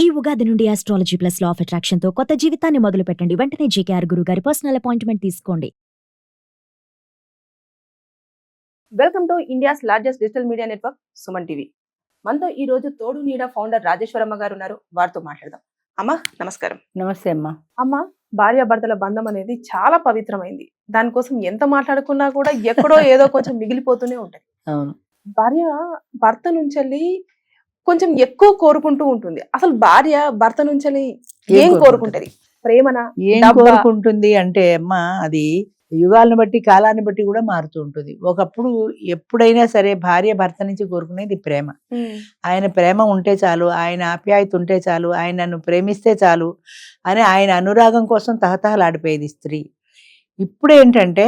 ఈ ఉగాది నుండి astrology plus law of attraction తో కొత్త జీవితాన్ని మొదలు పెట్టండి. వెంటనే జేకేఆర్ గురువు గారి పర్సనల్ అపాయింట్మెంట్ తీసుకోండి. Welcome to India's largest digital media network Suman TV. మనతో ఈ రోజు తోడు నీడ ఫౌండర్ రాజేశ్వరమ్మ గారు ఉన్నారు. వారితో మాట్లాడదాం. అమ్మ నమస్కారం. నమస్తే అమ్మా. అమ్మ, భార్యాభర్తల బంధం అనేది చాలా పవిత్రమైంది. దానికోసం ఎంత మాట్లాడుకున్నా కూడా ఎక్కడో ఏదో కొంచెం మిగిలిపోతూనే ఉంటది. అవును. భార్య భర్త నుంచి కొంచెం ఎక్కువ కోరుకుంటూ ఉంటుంది. అసలు భార్య భర్త నుంచి ఏం కోరుకుంటది? ప్రేమన, ఏం డబ్బా? కోరుకుంటుంది అంటే అమ్మా, అది యుగాలను బట్టి కాలాన్ని బట్టి కూడా మారుతూ ఉంటుంది. ఒకప్పుడు ఎప్పుడైనా సరే భార్య భర్త నుంచి కోరుకునేది ప్రేమ. ఆయన ప్రేమ ఉంటే చాలు, ఆయన ఆప్యాయత ఉంటే చాలు, ఆయన నన్ను ప్రేమిస్తే చాలు అని ఆయన అనురాగం కోసం తహతహలాడిపోయేది స్త్రీ. ఇప్పుడు ఏంటంటే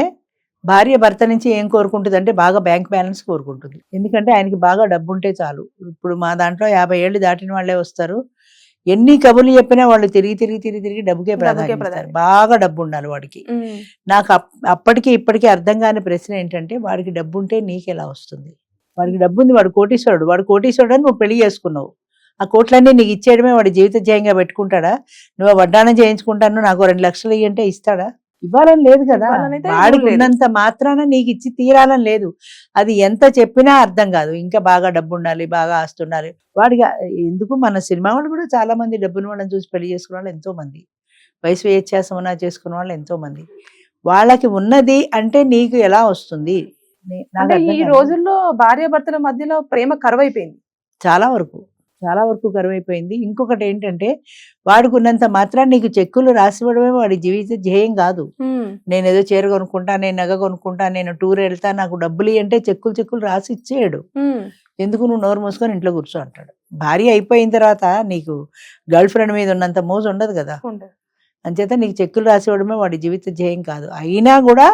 భార్య భర్త నుంచి ఏం కోరుకుంటుంది అంటే బాగా బ్యాంక్ బ్యాలెన్స్ కోరుకుంటుంది. ఎందుకంటే ఆయనకి బాగా డబ్బు ఉంటే చాలు. ఇప్పుడు మా దాంట్లో 50 ఏళ్ళు దాటిన వాళ్ళే వస్తారు. ఎన్ని కబుర్లు చెప్పినా వాళ్ళు తిరిగి డబ్బుకే ప్రాధాన్యత. బాగా డబ్బు ఉండాలి వాడికి. నాకు అప్పటికి ఇప్పటికీ అర్థం కాని ప్రశ్న ఏంటంటే, వాడికి డబ్బు ఉంటే నీకెలా వస్తుంది? వాడికి డబ్బు ఉంది, వాడు కోటీశ్వరుడు అని నువ్వు పెళ్లి చేసుకున్నావు. ఆ కోట్లన్నీ నీకు ఇచ్చేయడమే వాడి జీవిత ధ్యేయంగా పెట్టుకుంటాడా? నువ్వు వడ్డానం చేయించుకుంటాను నాకు 2 లక్షలు ఇయ్యంటే ఇస్తాడా? ఇవ్వాలని లేదు కదా. వాడికి ఉన్నంత మాత్రాన నీకు ఇచ్చి తీరాలని లేదు. అది ఎంత చెప్పినా అర్థం కాదు. ఇంకా బాగా డబ్బు ఉండాలి, బాగా ఆస్తి ఉండాలి వాడికి. ఎందుకు మన సినిమా వాళ్ళు కూడా చాలా మంది డబ్బుని వాళ్ళని చూసి పెళ్లి చేసుకున్న వాళ్ళు ఎంతో మంది, వయసు వ్యత్యాసం చేసుకున్న వాళ్ళు ఎంతో మంది. వాళ్ళకి ఉన్నది అంటే నీకు ఎలా వస్తుంది? ఈ రోజుల్లో భార్యాభర్తల మధ్యలో ప్రేమ కరువైపోయింది. చాలా వరకు కరువైపోయింది. ఇంకొకటి ఏంటంటే, వాడికి ఉన్నంత మాత్రం నీకు చెక్కులు రాసివ్వడమే వాడి జీవిత ధ్యేయం కాదు. నేను ఏదో చీర కొనుక్కుంటా, నేను నగ కొనుక్కుంటా, నేను టూర్ వెళ్తా, నాకు డబ్బులు అంటే చెక్కులు రాసి ఇచ్చేయడు. ఎందుకు నువ్వు నోరు మూసుకొని ఇంట్లో కూర్చో అంటాడు. భార్య అయిపోయిన తర్వాత నీకు గర్ల్ ఫ్రెండ్ మీద ఉన్నంత మోజు ఉండదు కదా. అంచేత నీకు చెక్కులు రాసివ్వడమే వాడి జీవిత ధ్యేయం కాదు. అయినా కూడా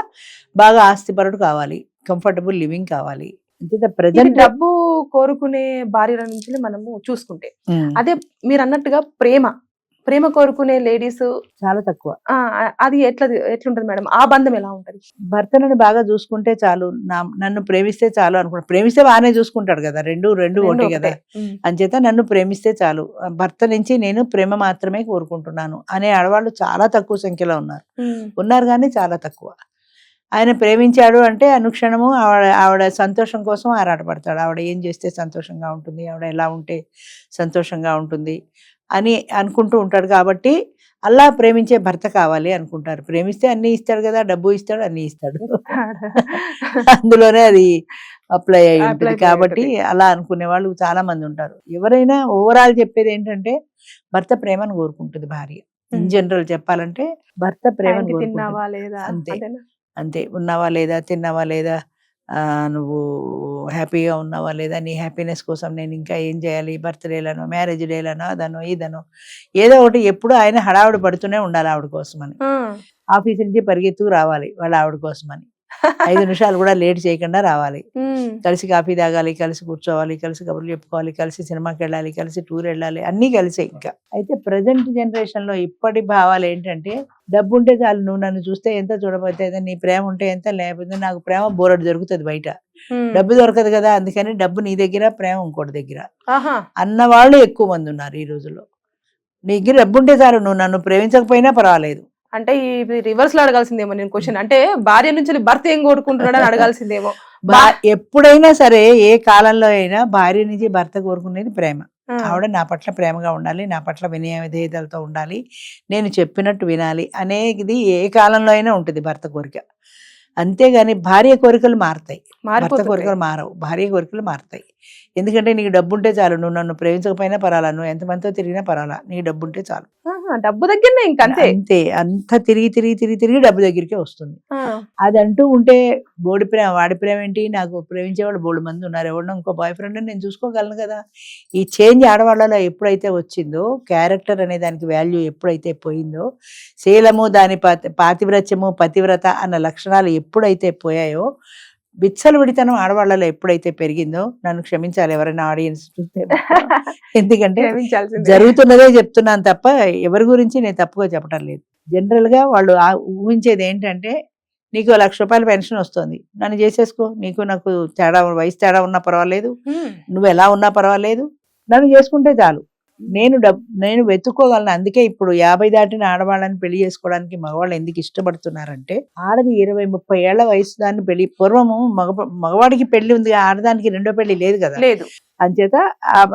బాగా ఆస్తిపరుడు కావాలి, కంఫర్టబుల్ లివింగ్ కావాలి. ప్రజెంట్ డబ్బు కోరుకునే భార్యల నుంచి మనము చూసుకుంటే, అదే మీరు అన్నట్టుగా ప్రేమ కోరుకునే లేడీస్ చాలా తక్కువ. అది ఎట్లుంటది మేడం? ఆ బంధం ఎలా ఉంటది? భర్తను బాగా చూసుకుంటే చాలు, నన్ను ప్రేమిస్తే చాలు అనుకుంటా. ప్రేమిస్తే బాగానే చూసుకుంటాడు కదా, రెండు ఒకటి కదా. అంచేత నన్ను ప్రేమిస్తే చాలు, భర్త నుంచి నేను ప్రేమ మాత్రమే కోరుకుంటున్నాను అనే ఆడవాళ్ళు చాలా తక్కువ సంఖ్యలో ఉన్నారు కానీ చాలా తక్కువ. ఆయన ప్రేమించాడు అంటే అనుక్షణము ఆవిడ సంతోషం కోసం ఆరాటపడతాడు. ఆవిడ ఏం చేస్తే సంతోషంగా ఉంటుంది, ఆవిడ ఎలా ఉంటే సంతోషంగా ఉంటుంది అని అనుకుంటూ ఉంటాడు. కాబట్టి అలా ప్రేమించే భర్త కావాలి అనుకుంటారు. ప్రేమిస్తే అన్ని ఇస్తాడు కదా, డబ్బు ఇస్తాడు, అన్ని ఇస్తాడు. అందులోనే అది అప్లై అయి ఉంటుంది. కాబట్టి అలా అనుకునే వాళ్ళు చాలా మంది ఉంటారు. ఎవరైనా ఓవరాల్ చెప్పేది ఏంటంటే, భర్త ప్రేమను కోరుకుంటుంది భార్య. ఇన్ జనరల్ చెప్పాలంటే భర్త ప్రేమను కోరుకుంటుంది. అంతే. ఉన్నావా లేదా, తిన్నావా లేదా, నువ్వు హ్యాపీగా ఉన్నావా లేదా, నీ హ్యాపీనెస్ కోసం నేను ఇంకా ఏం చేయాలి, బర్త్డేలను, మ్యారేజ్ డేలను, అదనో ఇదనో ఏదో ఒకటి. ఎప్పుడు ఆయన హడావుడి పడుతూనే ఉండాలి ఆవిడ కోసమని. ఆఫీస్ నుంచి పరిగెత్తుకు రావాలి వాళ్ళ ఆవిడ కోసమని. 5 నిమిషాలు కూడా లేట్ చేయకుండా రావాలి. కలిసి కాఫీ తాగాలి, కలిసి కూర్చోవాలి, కలిసి కబుర్లు చెప్పుకోవాలి, కలిసి సినిమాకి వెళ్ళాలి, కలిసి టూర్ వెళ్ళాలి, అన్నీ కలిసే. ఇంకా అయితే ప్రజెంట్ జనరేషన్ లో ఇప్పటి భావాలు ఏంటంటే, డబ్బు ఉంటే చాలు, నువ్వు నన్ను చూస్తే ఎంత, చూడబోతే నీ ప్రేమ ఉంటే ఎంత, లేకపోతే నాకు ప్రేమ బోరడు దొరుకుతుంది బయట, డబ్బు దొరకదు కదా, అందుకని డబ్బు నీ దగ్గర, ప్రేమ ఇంకోటి దగ్గర అన్నవాళ్ళు ఎక్కువ మంది ఉన్నారు ఈ రోజుల్లో. నీ దగ్గర డబ్బు ఉంటే చాలు, నువ్వు నన్ను ప్రేమించకపోయినా పర్వాలేదు. అంటే ఈ రివర్స్ లో అడగాల్సిందేమో నేను క్వశ్చన్. అంటే భార్య నుంచి భర్త ఏం కోరుకుంటున్నాడు అని అడగాల్సిందేమో. ఎప్పుడైనా సరే, ఏ కాలంలో అయినా భార్య నుంచి భర్త కోరుకునేది ప్రేమ. ఆవిడ నా పట్ల ప్రేమగా ఉండాలి, నా పట్ల వినయ విధేయతలతో ఉండాలి, నేను చెప్పినట్టు వినాలి అనేది ఏ కాలంలో అయినా ఉంటుంది భర్త కోరిక. అంతేగాని భార్య కోరికలు మారుతాయి, భర్త కోరికలు మారవు. భార్య కోరికలు మారుతాయి. ఎందుకంటే నీకు డబ్బు ఉంటే చాలు, నువ్వు నన్ను ప్రేమించకపోయినా పర్వాలా, నువ్వు ఎంతమందితో తిరిగినా పర్వాలా, నీకు డబ్బు ఉంటే చాలు. డబ్బు దగ్గరనే ఇంకంతే. అంతే. అంత తిరిగి డబ్బు దగ్గరికే వస్తుంది. అది అంటూ ఉంటే బోడి ప్రేమ, వాడి ప్రేమ ఏంటి, నాకు ప్రేమించేవాళ్ళు బోడు మంది ఉన్నారు, ఎవడన్నా ఇంకో బాయ్ ఫ్రెండ్ నేను చూసుకోగలను కదా. ఈ చేంజ్ ఆడవాళ్ళలో ఎప్పుడైతే వచ్చిందో, క్యారెక్టర్ అనే దానికి వాల్యూ ఎప్పుడైతే పోయిందో, శీలము, దాని పాతివ్రత్యము, పతివ్రత అన్న లక్షణాలు ఎప్పుడైతే పోయాయో, విచ్చలవిడితనం ఆడవాళ్ళలో ఎప్పుడైతే పెరిగిందో, నన్ను క్షమించాలి ఎవరైనా ఆడియన్స్ చూస్తే, ఎందుకంటే జరుగుతున్నదే చెప్తున్నాను తప్ప ఎవరి గురించి నేను తప్పుగా చెప్పడం లేదు. జనరల్ గా వాళ్ళు ఊహించేది ఏంటంటే, నీకు 1 లక్ష రూపాయల పెన్షన్ వస్తుంది, నన్ను చేసేసుకో, నీకు నాకు తేడా, వయసు తేడా ఉన్నా పర్వాలేదు, నువ్వు ఎలా ఉన్నా పర్వాలేదు, నన్ను చేసుకుంటే చాలు. నేను వెతుక్కోగలను. అందుకే ఇప్పుడు 50 దాటిన ఆడవాళ్ళని పెళ్లి చేసుకోవడానికి మగవాళ్ళు ఎందుకు ఇష్టపడుతున్నారంటే, ఆడది 20-30 ఏళ్ల వయసు దాన్ని పెళ్లి, పూర్వము మగవాడికి పెళ్లి ఉంది, ఆడదానికి రెండో పెళ్లి లేదు కదా. లేదు. అంచేత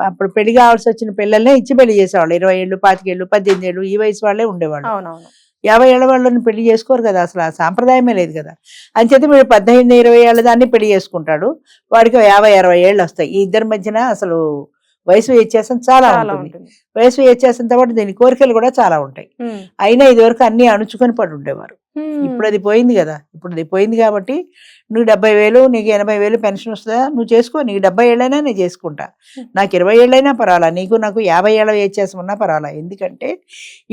అప్పుడు పెళ్లి కావాల్సి వచ్చిన పిల్లల్నే ఇచ్చి పెళ్లి చేసేవాళ్ళు. 20 ఏళ్ళు, 25 ఏళ్ళు, 18 ఏళ్ళు ఈ వయసు వాళ్ళే ఉండేవాళ్ళు. అవునవును. 50 ఏళ్ల వాళ్ళని పెళ్లి చేసుకోరు కదా, అసలు ఆ సాంప్రదాయమే లేదు కదా. అంచేత మీరు 18-20 ఏళ్ల దాన్ని పెళ్లి చేసుకుంటాడు, వాడికి 50-60 ఏళ్ళు వస్తాయి. ఈ ఇద్దరి మధ్యన అసలు వయసు వ్యత్యాసం చాలా ఉంటుంది. వయసు వ్యత్యాసంతో పాటు దీని కోరికలు కూడా చాలా ఉంటాయి. అయినా ఇదివరకు అన్ని అణుచుకొని పడి ఉండేవారు. ఇప్పుడు అది పోయింది కదా. ఇప్పుడు అది పోయింది కాబట్టి నువ్వు 70,000 నీకు 80,000 పెన్షన్ వస్తుందా, నువ్వు చేసుకో, నీకు 70 ఏళ్ళైనా నేను చేసుకుంటా, నాకు 20 ఏళ్ళైనా పర్వాలా, నీకు నాకు 50 ఏళ్ళ వ్యత్యాసం ఉన్నా పర్వాలా, ఎందుకంటే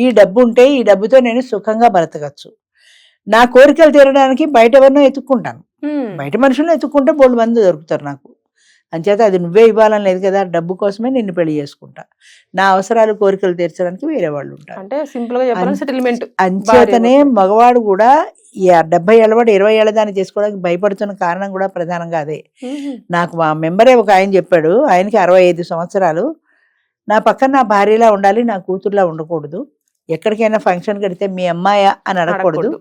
ఈ డబ్బు ఉంటే ఈ డబ్బుతో నేను సుఖంగా బ్రతకచ్చు. నా కోరికలు తీరడానికి బయట ఎవరినో ఎత్తుక్కుంటాను, బయట మనుషులను ఎత్తుక్కుంటే బోల్డ్ మంది దొరుకుతారు నాకు. అంచేత అది నువ్వే ఇవ్వాలని లేదు కదా, డబ్బు కోసమే నిన్ను పెళ్లి చేసుకుంటా, నా అవసరాలు కోరికలు తీర్చడానికి వేరే వాళ్ళు ఉంటారు. అంటే సింపుల్ గా చెప్పాలంటే సెటిల్మెంట్. అంచేతనే మగవాడు కూడా 70 ఏళ్ళవాడు 20 ఏళ్ళ దాన్ని చేసుకోవడానికి భయపడుతున్న కారణం కూడా ప్రధానంగా అదే. నాకు మా మెంబరే ఒక ఆయన చెప్పాడు, ఆయనకి 65 సంవత్సరాలు, నా పక్కన నా భార్యలా ఉండాలి, నా కూతురులా ఉండకూడదు, ఎక్కడికైనా ఫంక్షన్ కడితే మీ అమ్మాయా అని అడగకూడదు,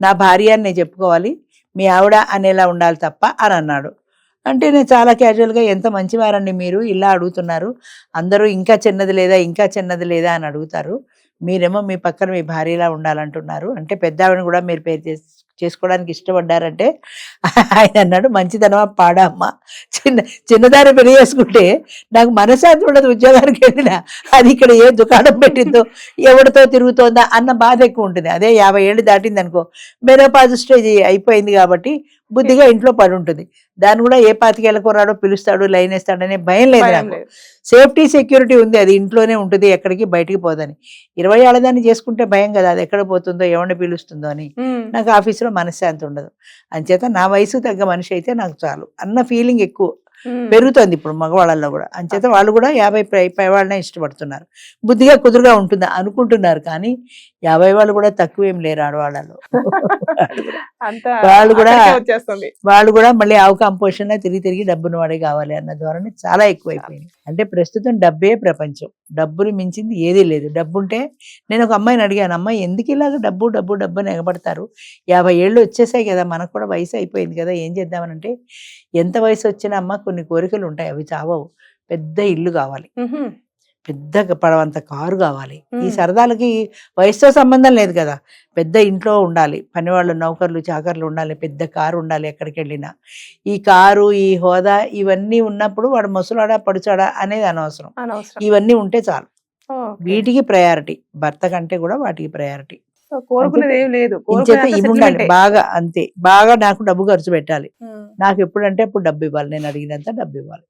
నా భార్య అని నేను చెప్పుకోవాలి, మీ ఆవిడ అనేలా ఉండాలి తప్ప అని అన్నాడు. అంటే నేను చాలా క్యాజువల్గా, ఎంత మంచివారండి మీరు, ఇలా అడుగుతున్నారు, అందరూ ఇంకా చిన్నది లేదా ఇంకా చిన్నది లేదా అని అడుగుతారు, మీరేమో మీ పక్కన మీ భార్యలా ఉండాలంటున్నారు, అంటే పెద్ద ఆవిడని కూడా మీరు పేరు చేసుకోవడానికి ఇష్టపడ్డారంటే ఆయన అన్నాడు, మంచిదనమా పాడా అమ్మ, చిన్నదాన్ని పెళ్లి చేసుకుంటే నాకు మనశ్శాంతి ఉండదు, ఉద్యోగానికి వెళ్ళినా అది ఇక్కడ ఏ దుకాణం పెట్టిందో ఎవరితో తిరుగుతోందా అన్న బాధ ఎక్కువ ఉంటుంది. అదే 50 ఏళ్ళు దాటింది అనుకో, మెనోపాజ్ స్టేజ్ అయిపోయింది కాబట్టి బుద్ధిగా ఇంట్లో పడి ఉంటుంది, దాన్ని కూడా ఏ 25 ఏళ్ళ కుర్రాడో పిలుస్తాడు లైన్ వేస్తాడనే భయం లేదు నాకు, సేఫ్టీ సెక్యూరిటీ ఉంది, అది ఇంట్లోనే ఉంటుంది, ఎక్కడికి బయటికి పోదని. 20 ఏళ్ళ దాన్ని చేసుకుంటే భయం కదా, అది ఎక్కడ పోతుందో ఎవరిని పిలుస్తుందో అని, నాకు ఆఫీసులో మనశ్శాంతి ఉండదు. అంచేత నా వయసు తగ్గ మనిషి అయితే నాకు చాలు అన్న ఫీలింగ్ ఎక్కువ పెరుగుతుంది ఇప్పుడు మగవాళ్ళల్లో కూడా. అంచేత వాళ్ళు కూడా 50 పై వాళ్ళనే ఇష్టపడుతున్నారు, బుద్ధిగా కుదురుగా ఉంటుంది అనుకుంటున్నారు, కానీ 50 వాళ్ళు కూడా తక్కువేం లేరు ఆడవాళ్ళలో. వాళ్ళు కూడా మళ్ళీ ఆవు కంపోజిషన్ తిరిగి డబ్బును వాడే కావాలి అన్న ధోరణి చాలా ఎక్కువైపోయింది. అంటే ప్రస్తుతం డబ్బే ప్రపంచం, డబ్బుని మించింది ఏదీ లేదు. డబ్బు ఉంటే, నేను ఒక అమ్మాయిని అడిగాను, అమ్మాయి ఎందుకు ఇలాగ డబ్బు డబ్బు డబ్బు అని ఎగబడతారు, 50 ఏళ్ళు వచ్చేసాయి కదా, మనకు కూడా వయసు అయిపోయింది కదా, ఏం చేద్దామనంటే, ఎంత వయసు వచ్చినా అమ్మ కొన్ని కోరికలు ఉంటాయి, అవి చావవు. పెద్ద ఇల్లు కావాలి, పెద్ద పడవంత కారు కావాలి, ఈ సరదాలకి వయసుతో సంబంధం లేదు కదా, పెద్ద ఇంట్లో ఉండాలి, పనివాళ్ళు నౌకర్లు చాకర్లు ఉండాలి, పెద్ద కారు ఉండాలి ఎక్కడికి వెళ్ళినా. ఈ కారు ఈ హోదా ఇవన్నీ ఉన్నప్పుడు వాడు ముసలాడా పడుచాడా అనేది అనవసరం, ఇవన్నీ ఉంటే చాలు. వీటికి ప్రయారిటీ, భర్త కంటే కూడా వాటికి ప్రయారిటీ. ఇవి ఉండాలి బాగా, అంతే, బాగా నాకు డబ్బు ఖర్చు పెట్టాలి, నాకు ఎప్పుడంటే అప్పుడు డబ్బు ఇవ్వాలి, నేను అడిగినంత డబ్బు ఇవ్వాలి,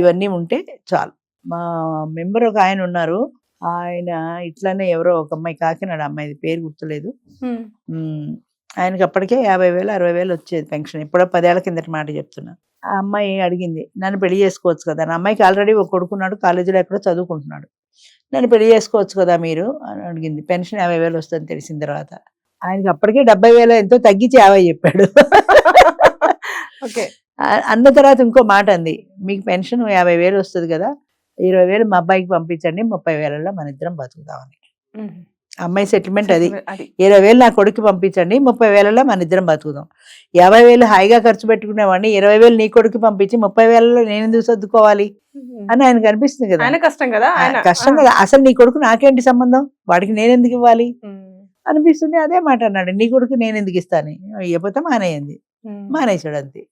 ఇవన్నీ ఉంటే చాలు. మా మెంబర్ ఒక ఆయన ఉన్నారు, ఆయన ఇట్లానే ఎవరో ఒక అమ్మాయి, కాకినాడ అమ్మాయి, పేరు గుర్తులేదు, ఆయనకి అప్పటికే 50,000 60,000 వచ్చేది పెన్షన్, ఎప్పుడో 10 ఏళ్ల కిందటి మాట చెప్తున్నా. ఆ అమ్మాయి అడిగింది, నన్ను పెళ్లి చేసుకోవచ్చు కదా, నా అమ్మాయికి ఆల్రెడీ ఒక కొడుకున్నాడు, కాలేజీలో ఎక్కడో చదువుకుంటున్నాడు, నన్ను పెళ్లి చేసుకోవచ్చు కదా మీరు అని అడిగింది. పెన్షన్ 50,000 వస్తుందని తెలిసిన తర్వాత ఆయనకి అప్పటికే 70,000 ఎంతో తగ్గించి 50 చెప్పాడు. అన్న తర్వాత ఇంకో మాట అంది, మీకు పెన్షన్ 50,000 వస్తుంది కదా, 20,000 మా అబ్బాయికి పంపించండి, 30,000లో మన ఇద్దరం బతుకుతామని. అమ్మాయి సెటిల్మెంట్ అది, 20,000 నా కొడుకు పంపించండి, 30,000లో మన ఇద్దరం బతుకుదాం. 50,000 హాయిగా ఖర్చు పెట్టుకునేవాడిని, 20,000 నీ కొడుకు పంపించి 30,000లో నేను ఎందుకు సర్దుకోవాలి అని ఆయనకు అనిపిస్తుంది కదా. కష్టం కదా, అసలు నీ కొడుకు నాకేంటి సంబంధం, వాడికి నేను ఎందుకు ఇవ్వాలి అనిపిస్తుంది. అదే మాట అన్నాడు, నీ కొడుకు నేను ఎందుకు ఇస్తాను, ఇవ్వకపోతే మానేయండి, మానేసాడు అంతే.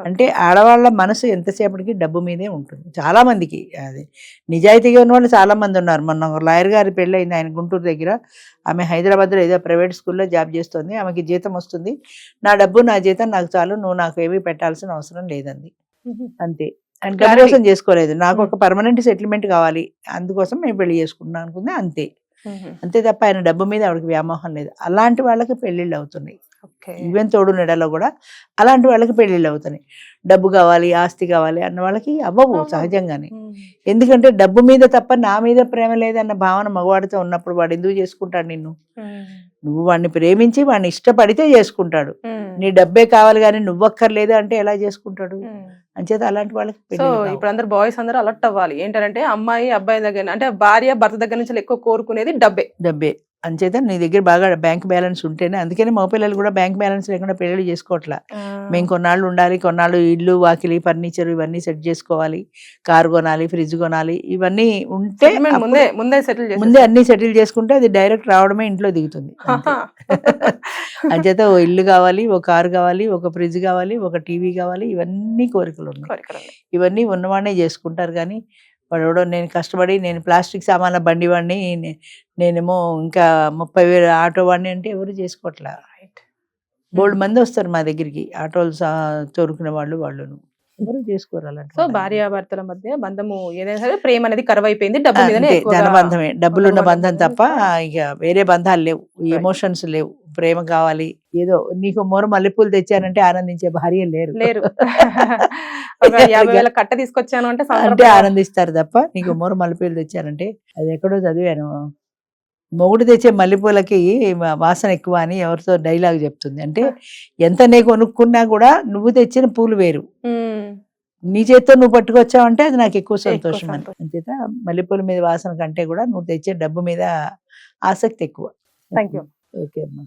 అంటే ఆడవాళ్ళ మనసు ఎంతసేపటికి డబ్బు మీదే ఉంటుంది చాలా మందికి. అది నిజాయితీగా ఉన్న వాళ్ళు చాలా మంది ఉన్నారు. మొన్న ఒక లాయర్ గారి పెళ్ళి అయింది, ఆయన గుంటూరు దగ్గర, ఆమె హైదరాబాద్లో ఏదో ప్రైవేట్ స్కూల్లో జాబ్ చేస్తుంది, ఆమెకి జీతం వస్తుంది, నా డబ్బు నా జీతం నాకు చాలు, నువ్వు నాకు ఏమీ పెట్టాల్సిన అవసరం లేదండి, అంతే. అండ్ డబ్బు కోసం చేసుకోలేదు, నాకు ఒక పర్మనెంట్ సెటిల్మెంట్ కావాలి, అందుకోసం మేము పెళ్లి చేసుకుంటున్నాం అనుకుంది, అంతే. అంతే తప్ప ఆయన డబ్బు మీద ఆవిడకి వ్యామోహం లేదు. అలాంటి వాళ్ళకి పెళ్లిళ్ళు అవుతున్నాయి. ఈవెన్ తోడు నెడలో కూడా అలాంటి వాళ్ళకి పెళ్లిళ్ళు అవుతున్నాయి. డబ్బు కావాలి, ఆస్తి కావాలి అన్న వాళ్ళకి అవ్వవు సహజంగానే. ఎందుకంటే డబ్బు మీద తప్ప నా మీద ప్రేమ లేదన్న భావన మగవాడితో ఉన్నప్పుడు వాడు ఎందుకు చేసుకుంటాడు నిన్ను? నువ్వు వాడిని ప్రేమించి వాడిని ఇష్టపడితే చేసుకుంటాడు. నీ డబ్బే కావాలి కానీ నువ్వక్కర్లేదు అంటే ఎలా చేసుకుంటాడు? అంచేత అలాంటి వాళ్ళకి సో పెళ్ళిళ్ళు కావు. ఇప్పుడు అందరు బాయ్స్ అందరూ అలర్ట్ అవ్వాలి ఏంటంటే అమ్మాయి అబ్బాయి దగ్గర అంటే భార్య భర్త దగ్గర నుంచి ఎక్కువ కోరుకునేది డబ్బే. డబ్బే. అంచేత నీ దగ్గర బాగా బ్యాంక్ బ్యాలెన్స్ ఉంటేనే, అందుకని మా పిల్లలు కూడా బ్యాంక్ బ్యాలెన్స్ లేకుండా పెళ్ళిళ్ళు చేసుకోవట్లా. మేము కొన్నాళ్ళు ఉండాలి, కొన్నాళ్ళు ఇల్లు వాకిలి ఫర్నిచర్ ఇవన్నీ సెట్ చేసుకోవాలి, కారు కొనాలి, ఫ్రిడ్జ్ కొనాలి, ఇవన్నీ ఉంటే Settlement అప్పుడు ముందే సెటిల్ ముందే అన్ని సెటిల్ చేసుకుంటే అది డైరెక్ట్ రావడమే ఇంట్లో దిగుతుంది. అంతే. అంచేత ఓ ఇల్లు కావాలి, ఓ కారు కావాలి, ఒక ఫ్రిడ్జ్ కావాలి, ఒక టీవీ కావాలి, ఇవన్నీ కోరికలు ఉన్నాయి. ఇవన్నీ ఉన్నవాడినే చేసుకుంటారు. కానీ వాడు నేను కష్టపడి నేను ప్లాస్టిక్ సామాన్ల బండి వాడిని, నేనేమో ఇంకా 30,000 ఆటో వాడిని అంటే ఎవరు చేసుకోవట్లా. బోల్డ్ మంది వస్తారు మా దగ్గరికి ఆటోలు తోరుకునే వాళ్ళును ఎవరు చేసుకోరు అలాంటి సో భార్యాభర్తల మధ్య బంధము ఏదైనా సరే ప్రేమ అనేది కరువైపోయింది, డబ్బు మీదనే అంతే, ఎక్కువగా ధనబంధమే, డబ్బులున్న ధనబంధం బంధం తప్ప ఇక వేరే బంధాలు లేవు, ఎమోషన్స్ లేవు. ప్రేమ కావాలి, ఏదో నీకు మోర మల్లెపూలు తెచ్చానంటే ఆనందించే భార్య లేరు. లేరు. ఒక 50,000 కట్ట తీసుకొచ్చాను అంటే అంటే సందర్భంగా ఆనందిస్తారు తప్ప నీకు మోర మల్లెపూలు తెచ్చారంటే, అది ఎక్కడో చదివాను, మొగుడు తెచ్చే మల్లెపూలకి వాసన ఎక్కువ అని ఎవరితో డైలాగ్ చెప్తుంది. అంటే ఎంత నీ కొనుక్కున్నా కూడా నువ్వు తెచ్చిన పూలు వేరు, నీ చేత్తో నువ్వు పట్టుకొచ్చావంటే అది నాకు ఎక్కువ సంతోషం అని. అంచేత మల్లెపూల మీద వాసన కంటే కూడా నువ్వు తెచ్చే డబ్బు మీద ఆసక్తి ఎక్కువ. Thank you. ఓకే అమ్మా.